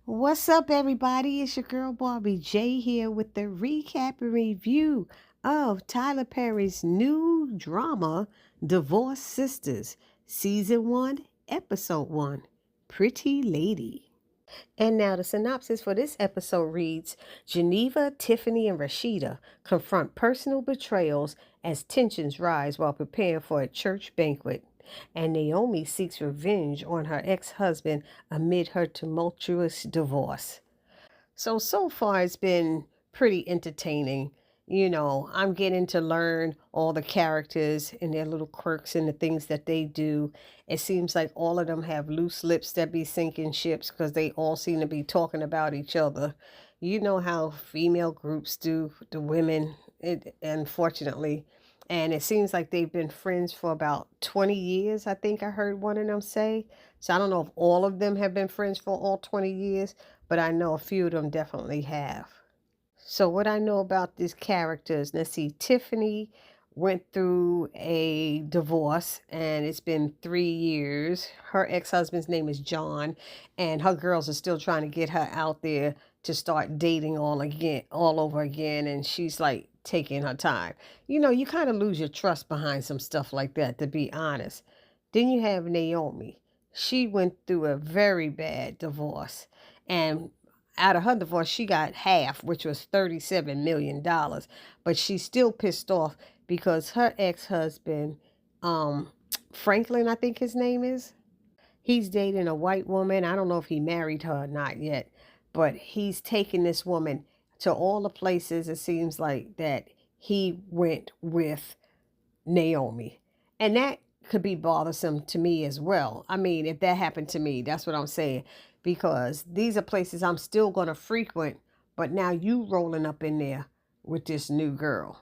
What's up, everybody? It's your girl Barbie J here with the recap and review of Tyler Perry's new drama, Divorce Sisters, Season 1, Episode 1, Pretty Lady. And now the synopsis for this episode reads: Geneva, Tiffany, and Rashida confront personal betrayals as tensions rise while preparing for a church banquet. And Naomi seeks revenge on her ex-husband amid her tumultuous divorce. So far it's been pretty entertaining. I'm getting to learn all the characters and their little quirks and the things that they do. It seems like all of them have loose lips that be sinking ships because they all seem to be talking about each other. You know how female groups do, the women, unfortunately. And it seems like they've been friends for about 20 years, I think I heard one of them say. So I don't know if all of them have been friends for all 20 years, but I know a few of them definitely have. So what I know about these characters, let's see, Tiffany went through a divorce and it's been 3 years. Her ex-husband's name is John, and her girls are still trying to get her out there to start dating all over again, and she's like taking her time. You kind of lose your trust behind some stuff like that, to be honest. Then you have Naomi. She went through a very bad divorce, and out of her divorce, she got half, which was $37 million. But she's still pissed off because her ex-husband, um, Franklin, I think his name is, he's dating a white woman. I don't know if he married her or not yet, but he's taken this woman to all the places it seems like that he went with Naomi. And that could be bothersome to me as well. I mean, if that happened to me, that's what I'm saying. Because these are places I'm still going to frequent, but now you rolling up in there with this new girl.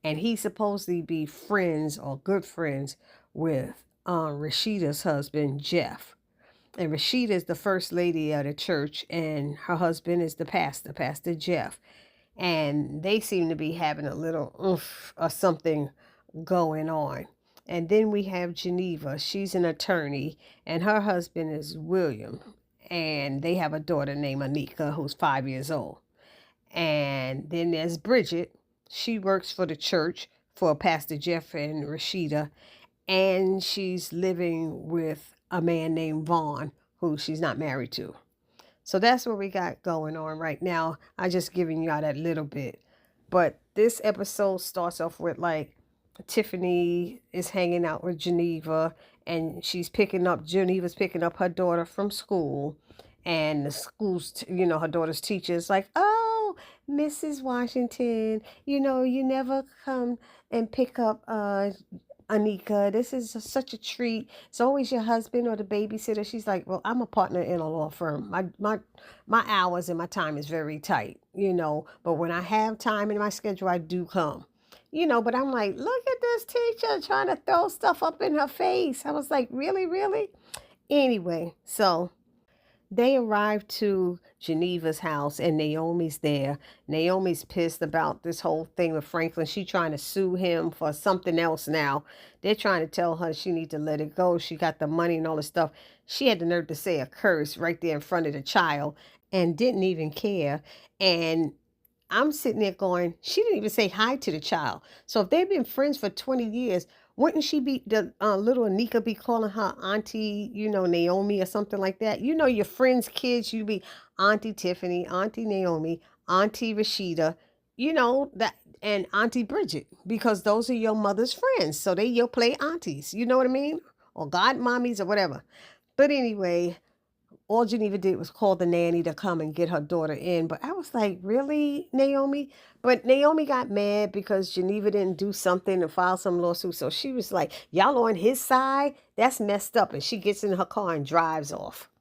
And he's supposedly be friends or good friends with Rashida's husband, Jeff. And Rashida is the first lady of the church, and her husband is the pastor, Pastor Jeff. And they seem to be having a little oomph or something going on. And then we have Geneva. She's an attorney, and her husband is William. And they have a daughter named Anika, who's 5 years old. And then there's Bridget. She works for the church for Pastor Jeff and Rashida. And she's living with a man named Vaughn, who she's not married to. So that's what we got going on right now. I just giving y'all that little bit. But this episode starts off with like Tiffany is hanging out with Geneva, and Geneva's picking up her daughter from school. And the her daughter's teacher is like, "Oh, Mrs. Washington, you never come and pick up Anika. This is such a treat. It's always your husband or the babysitter." She's like, "Well, I'm a partner in a law firm. My hours and my time is very tight, but when I have time in my schedule, I do come." But I'm like, look at this teacher trying to throw stuff up in her face. I was like, really, really? Anyway, so they arrived to Geneva's house and Naomi's there. Naomi's pissed about this whole thing with Franklin. She's trying to sue him for something else now. They're trying to tell her she needs to let it go. She got the money and all this stuff. She had the nerve to say a curse right there in front of the child and didn't even care. And I'm sitting there going, she didn't even say hi to the child. So if they've been friends for 20 years, wouldn't she be the little Anika be calling her auntie, Naomi or something like that? Your friends' kids, you be Auntie Tiffany, Auntie Naomi, Auntie Rashida, that, and Auntie Bridget, because those are your mother's friends. So they your play aunties, you know what I mean? Or godmommies or whatever. But anyway, all Geneva did was call the nanny to come and get her daughter in. But I was like, really, Naomi? But Naomi got mad because Geneva didn't do something and file some lawsuit. So she was like, y'all on his side? That's messed up. And she gets in her car and drives off.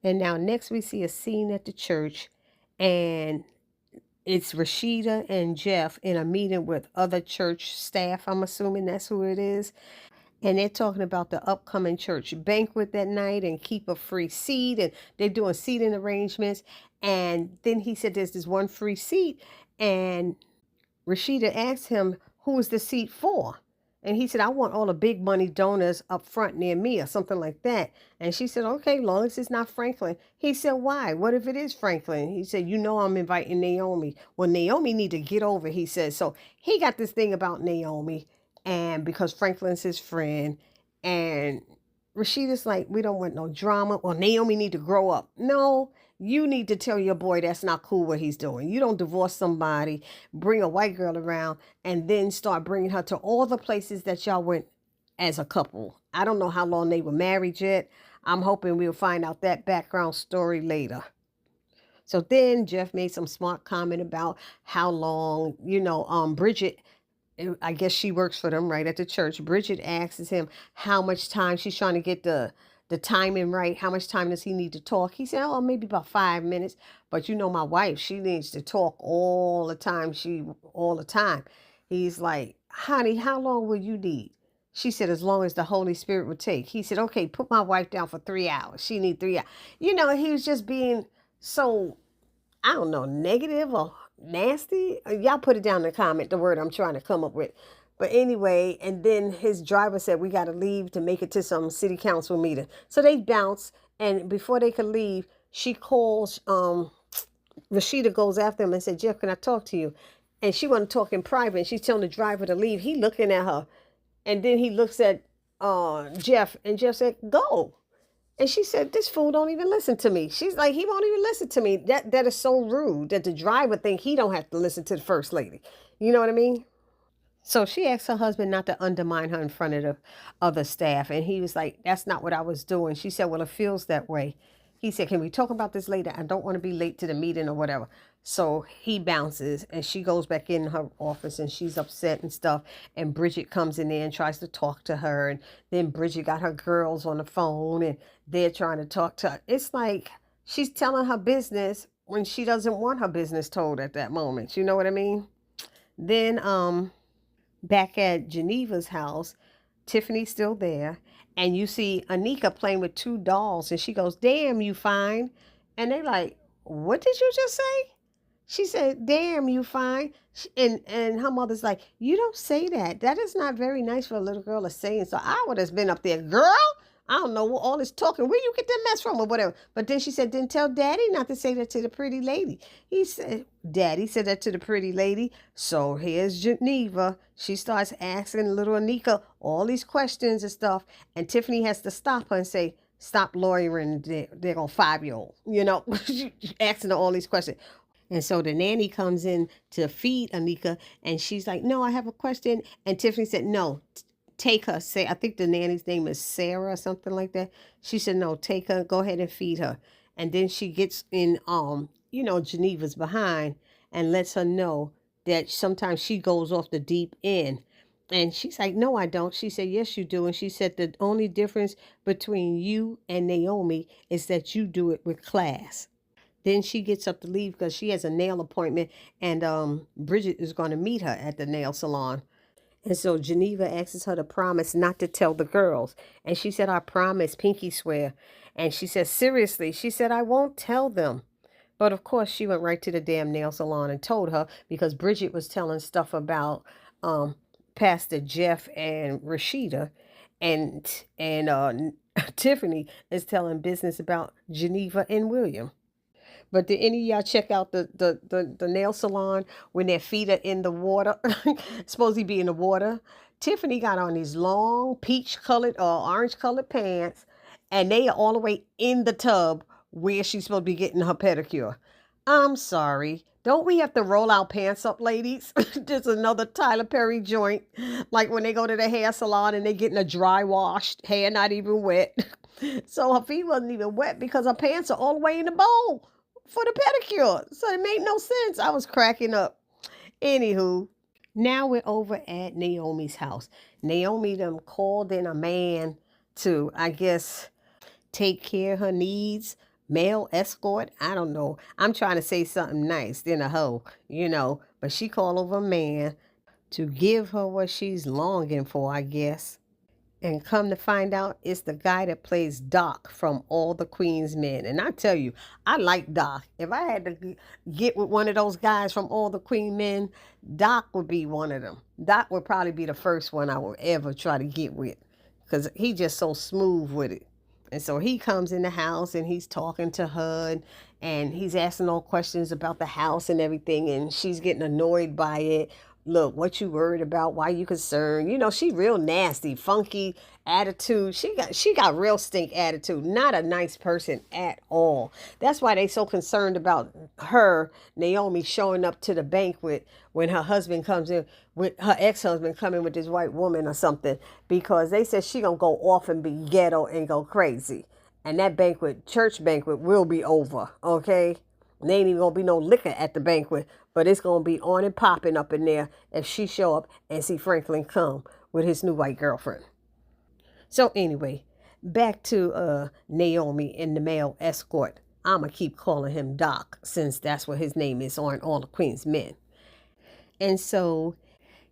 And now next we see a scene at the church, and it's Rashida and Jeff in a meeting with other church staff. I'm assuming that's who it is. And they're talking about the upcoming church banquet that night and keep a free seat. And they're doing seating arrangements. And then he said there's this one free seat. And Rashida asked him, who is the seat for? And he said, I want all the big money donors up front near me or something like that. And she said, okay, long as it's not Franklin. He said, why? What if it is Franklin? He said, you know, I'm inviting Naomi. Well, Naomi need to get over, he said. So he got this thing about Naomi, and because Franklin's his friend, and Rashida's like, we don't want no drama. Or Naomi need to grow up. No, you need to tell your boy that's not cool what he's doing. You don't divorce somebody, bring a white girl around, and then start bringing her to all the places that y'all went as a couple. I don't know how long they were married yet. I'm hoping we'll find out that background story later. So then Jeff made some smart comment about how long, Bridget, I guess she works for them right at the church. Bridget asks him how much time she's trying to get the timing right. How much time does he need to talk? He said, oh, maybe about 5 minutes. But my wife, she needs to talk all the time. All the time. He's like, honey, how long will you need? She said, as long as the Holy Spirit would take. He said, okay, put my wife down for 3 hours. She need 3 hours. He was just being so, I don't know, negative or nasty. Y'all put it down in the comment, the word I'm trying to come up with. But anyway, and then his driver said, we got to leave to make it to some city council meeting. So they bounce, and before they could leave, she calls, Rashida goes after him and said, Jeff, can I talk to you? And she wanted to talk in private, and she's telling the driver to leave. He looking at her, and then he looks at Jeff, and Jeff said, go. And she said, this fool don't even listen to me. She's like, he won't even listen to me. That is so rude that the driver think he don't have to listen to the first lady. You know what I mean? So she asked her husband not to undermine her in front of the other staff. And he was like, that's not what I was doing. She said, well, it feels that way. He said, can we talk about this later? I don't want to be late to the meeting or whatever. So he bounces, and she goes back in her office, and she's upset and stuff. And Bridget comes in there and tries to talk to her. And then Bridget got her girls on the phone, and they're trying to talk to her. It's like she's telling her business when she doesn't want her business told at that moment. You know what I mean? Then, back at Geneva's house, Tiffany's still there, and you see Anika playing with two dolls, and she goes, damn, you fine. And they like, what did you just say? She said, damn, you fine. And her mother's like, you don't say that. That is not very nice for a little girl to say. And so I would have been up there, girl, I don't know all this talking. Where you get that mess from or whatever. But then she said, then tell daddy not to say that to the pretty lady. He said, daddy said that to the pretty lady. So here's Geneva. She starts asking little Anika all these questions and stuff. And Tiffany has to stop her and say, stop lawyering. They're going to 5-year-old. Asking her all these questions. And so the nanny comes in to feed Anika, and she's like, no, I have a question. And Tiffany said, no, take her. Say, I think the nanny's name is Sarah or something like that. She said, no, take her, go ahead and feed her. And then she gets in, Geneva's behind and lets her know that sometimes she goes off the deep end. And she's like, no, I don't. She said, yes, you do. And she said, the only difference between you and Naomi is that you do it with class. Then she gets up to leave because she has a nail appointment, and Bridget is going to meet her at the nail salon. And so Geneva asks her to promise not to tell the girls. And she said, I promise, pinky swear. And she said, seriously? She said, I won't tell them. But of course, she went right to the damn nail salon and told her, because Bridget was telling stuff about Pastor Jeff and Rashida. And Tiffany is telling business about Geneva and William. But did any of y'all check out the nail salon when their feet are in the water? Supposed to be in the water. Tiffany got on these long peach colored or orange colored pants, and they are all the way in the tub where she's supposed to be getting her pedicure. I'm sorry. Don't we have to roll our pants up, ladies? Just another Tyler Perry joint. Like when they go to the hair salon and they getting a dry washed hair, not even wet. So her feet wasn't even wet because her pants are all the way in the bowl for the pedicure. So it made no sense. I was cracking up. Anywho, now we're over at Naomi's house. Naomi them called in a man to, I guess, take care of her needs. Male escort. I don't know. I'm trying to say something nice than a hoe, But she called over a man to give her what she's longing for, I guess. And come to find out, it's the guy that plays Doc from All the Queen's Men. And I tell you, I like Doc. If I had to get with one of those guys from All the Queen Men, Doc would be one of them. Doc would probably be the first one I would ever try to get with because he just so smooth with it. And so he comes in the house and he's talking to her and he's asking all questions about the house and everything. And she's getting annoyed by it. Look, what you worried about? Why you concerned? You know, she real nasty, funky attitude. She got real stink attitude. Not a nice person at all. That's why they so concerned about her, Naomi, showing up to the banquet when her husband comes in with her ex-husband coming with this white woman or something, because they said she gonna go off and be ghetto and go crazy. And that banquet, church banquet, will be over. Okay. And there ain't even gonna be no liquor at the banquet, but it's gonna be on and popping up in there if she show up and see Franklin come with his new white girlfriend. So anyway, back to Naomi and the male escort. I'ma keep calling him Doc since that's what his name is on All the Queen's Men. And so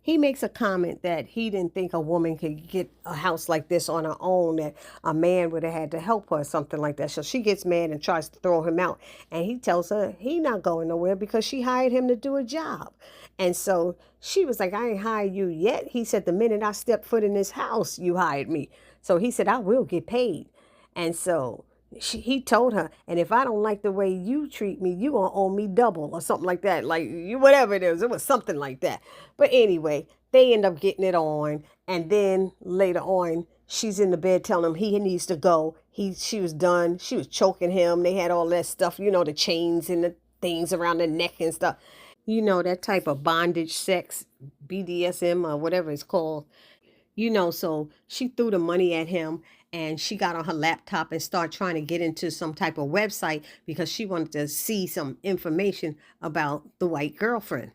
he makes a comment that he didn't think a woman could get a house like this on her own, that a man would have had to help her or something like that. So she gets mad and tries to throw him out. And he tells her he not going nowhere because she hired him to do a job. And so she was like, I ain't hired you yet. He said, the minute I step foot in this house, you hired me. So he said, I will get paid. And so he told her, and if I don't like the way you treat me, you gonna owe me double or something like that. Like you, whatever it is, it was something like that. But anyway, they end up getting it on, and then later on, she's in the bed telling him he needs to go. She was done. She was choking him. They had all that stuff, you know, the chains and the things around the neck and stuff. You know, that type of bondage sex, BDSM or whatever it's called. So she threw the money at him and she got on her laptop and started trying to get into some type of website because she wanted to see some information about the white girlfriend.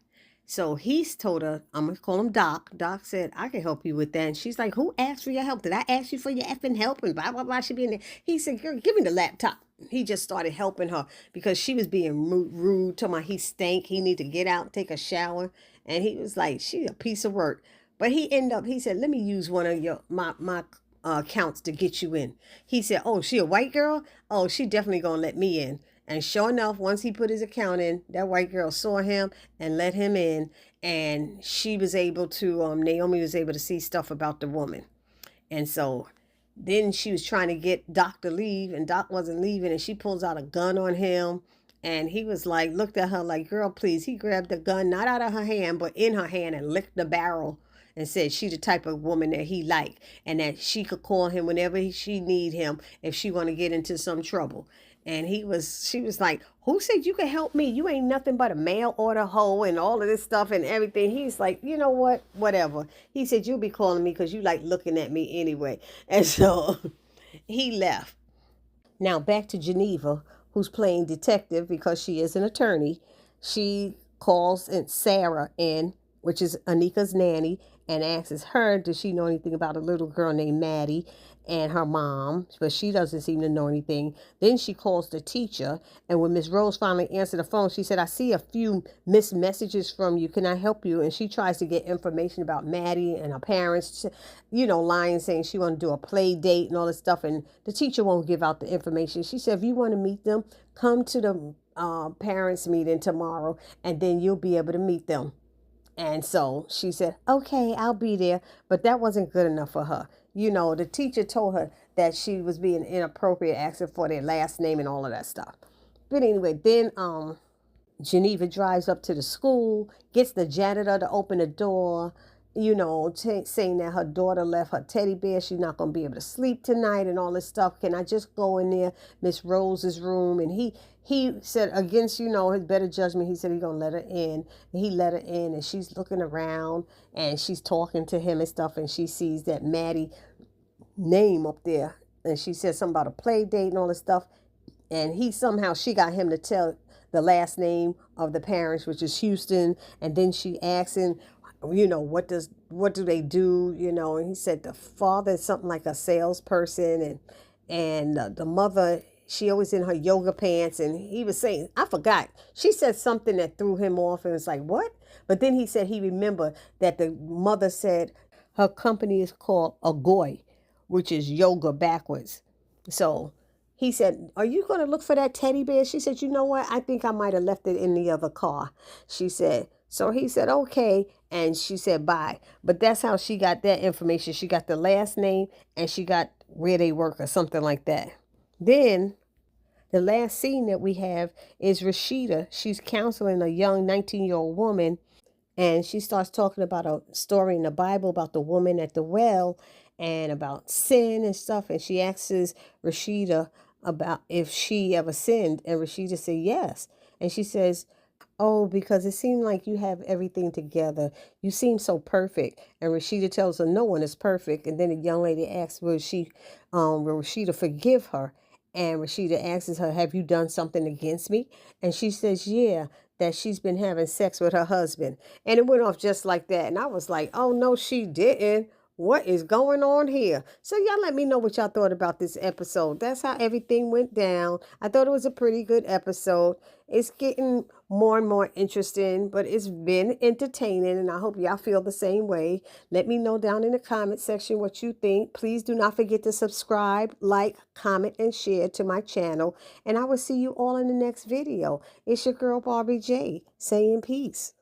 So he's told her, I'm going to call him Doc. Doc said, I can help you with that. And she's like, who asked for your help? Did I ask you for your effing help? And blah, blah, blah. She be in there. He said, girl, give me the laptop. He just started helping her because she was being rude to my, he stank. He need to get out, take a shower. And he was like, she a piece of work. But he said, let me use one of my accounts to get you in. He said, oh, she a white girl? Oh, she definitely gonna let me in. And sure enough, once he put his account in, that white girl saw him and let him in. And she was able to, Naomi was able to see stuff about the woman. And so then she was trying to get Doc to leave, and Doc wasn't leaving, and she pulls out a gun on him. And he was like, looked at her like, girl, please. He grabbed the gun, not out of her hand, but in her hand, and licked the barrel and said she the type of woman that he liked and that she could call him whenever she need him if she want to get into some trouble. And she was like, who said you could help me? You ain't nothing but a mail order hoe and all of this stuff and everything. He's like, you know what? Whatever. He said, you'll be calling me because you like looking at me anyway. And so he left. Now back to Geneva, who's playing detective because she is an attorney. She calls Sarah in, which is Anika's nanny, and asks her, does she know anything about a little girl named Maddie and her mom? But she doesn't seem to know anything. Then she calls the teacher, and when Miss Rose finally answered the phone, she said, I see a few missed messages from you. Can I help you? And she tries to get information about Maddie and her parents, lying, saying she want to do a play date and all this stuff, and the teacher won't give out the information. She said, if you want to meet them, come to the parents meeting tomorrow, and then you'll be able to meet them. And so she said, okay, I'll be there. But that wasn't good enough for her. The teacher told her that she was being inappropriate, asking for their last name and all of that stuff. But anyway, then Geneva drives up to the school, gets the janitor to open the door, saying that her daughter left her teddy bear. She's not going to be able to sleep tonight and all this stuff. Can I just go in there, Miss Rose's room? And he said, against, his better judgment, he said he's going to let her in. And he let her in, and she's looking around, and she's talking to him and stuff, and she sees that Maddie name up there. And she said something about a play date and all this stuff. And she got him to tell the last name of the parents, which is Houston. And then she asked him, what do they do? And he said the father is something like a salesperson, and the mother, she always in her yoga pants. And he was saying, I forgot. She said something that threw him off, and it's like, what? But then he said he remembered that the mother said her company is called Agoy, which is yoga backwards. So he said, "Are you going to look for that teddy bear?" She said, "You know what? I think I might have left it in the other car." She said, so he said, "Okay." And she said, "Bye." But that's how she got that information. She got the last name and she got where they work or something like that. Then the last scene that we have is Rashida. She's counseling a young 19-year-old woman, and she starts talking about a story in the Bible about the woman at the well and about sin and stuff. And she asks Rashida about if she ever sinned. And Rashida said yes. And she says, "Oh, because it seemed like you have everything together. You seem so perfect." And Rashida tells her no one is perfect. And then the young lady asks, will Rashida forgive her? And Rashida asks her, "Have you done something against me?" And she says, "Yeah, that she's been having sex with her husband." And it went off just like that. And I was like, "Oh, no, she didn't. What is going on here?" So y'all let me know what y'all thought about this episode. That's how everything went down. I thought it was a pretty good episode. It's getting more and more interesting, but it's been entertaining, and I hope y'all feel the same way. Let me know down in the comment section what you think. Please do not forget to subscribe, like, comment, and share to my channel, and I will see you all in the next video. It's your girl Barbie J saying peace.